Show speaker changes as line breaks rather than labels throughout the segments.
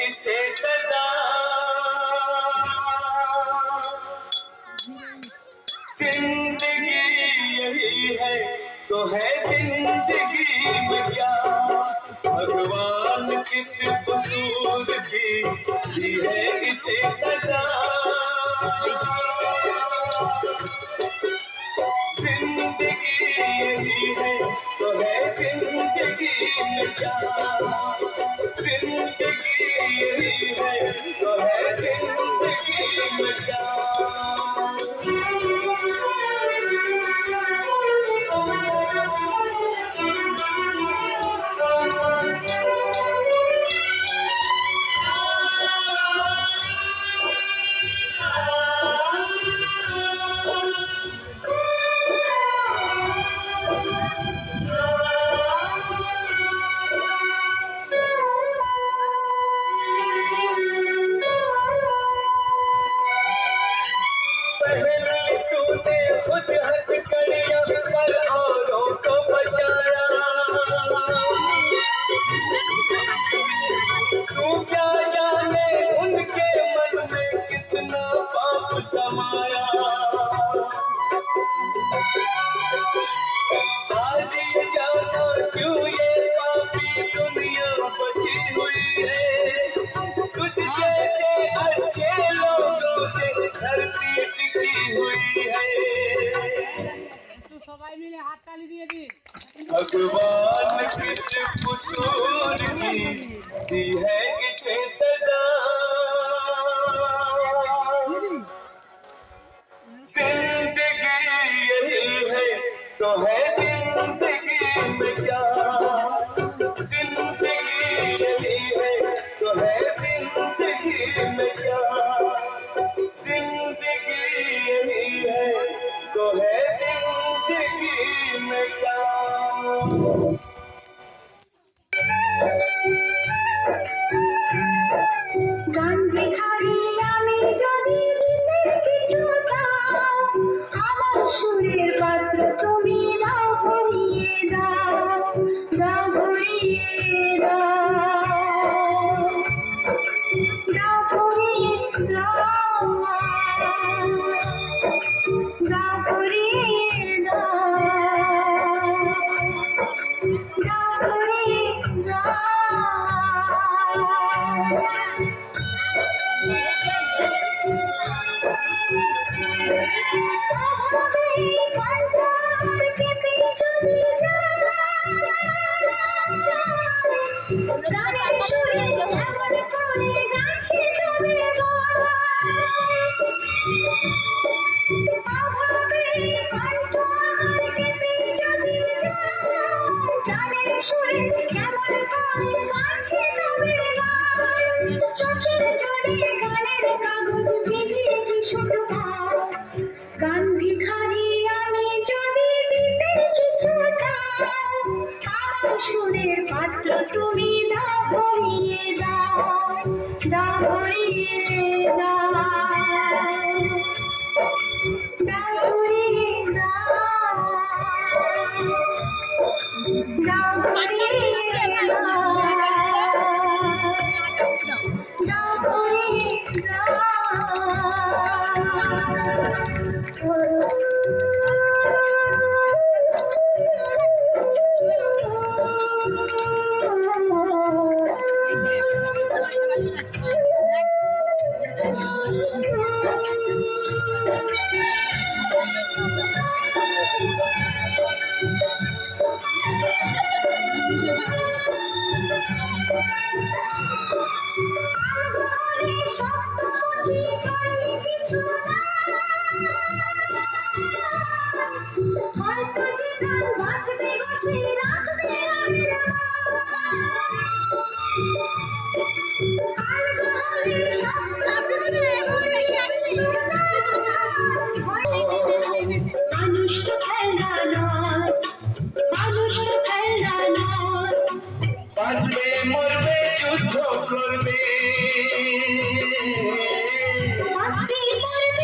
किसे सजा। जिंदगी यही है तो है जिंदगी में क्या, भगवान किस कसूर की दी है इसे सजा। जिंदगी यही है तो है जिंदगी में क्या, जिंदगी यही है तो है जिंदगी में क्या। तूने खुद हट कर यहाँ पर औरों को बचाया, तू क्या जाने उनके मन में कितना पाप समाया। आज ये जानो क्यों ये पापी दुनिया बची हुई है, कुछ जैसे अच्छे लोगों से धरती टिकी हुई है।
সবাই মিলে হাততালি দিয়ে দিন।
भगवान किस कसूर की दी है इसे सजा। जिंदगी यही है तो है जिंदगी में क्या, जिंदगी यही है तो है जिंदगी में क्या, जिंदगी यही है तो है जिंदगी में क्या।
গান ভিখারি আমি যদি দিতে কিছু চাও, আমার সুরের পাত্র তুমি দাও ভরিয়ে দাও, দাও ভরিয়ে দাও, দাও ভরিয়ে দাও, দাও ভরিয়ে দাও, দাও ভরিয়ে দাও। গান ভিখারি আমি যদি দিতে কিছু চাও, আমার সুরের পাত্র তুমি দাও ভরিয়ে দাও, দাও ভরিয়ে দাও, দাও ভরিয়ে দাও, দাও ভরিয়ে দাও, দাও ভরিয়ে দাও।
বাঁচবে মরবে যুদ্ধ করবে,
বাঁচবে মরবে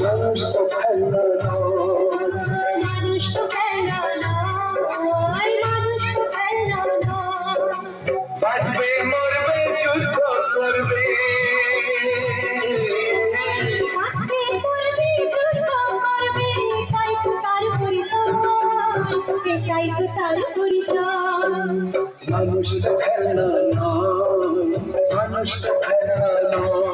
মানুষ তো খেলনা নয়,
মানুষ তো খেলনা নয়, মানুষ তো খেলনা নয়।
বাঁচবে মরবে যুদ্ধ করবে,
বাঁচবে মরবে যুদ্ধ করবে, এটাই তো তার পরিচয়, এটাই তো তার পরিচয়।
মানুষ তো খেলনা নয়, মানুষ তো খেলনা নয়।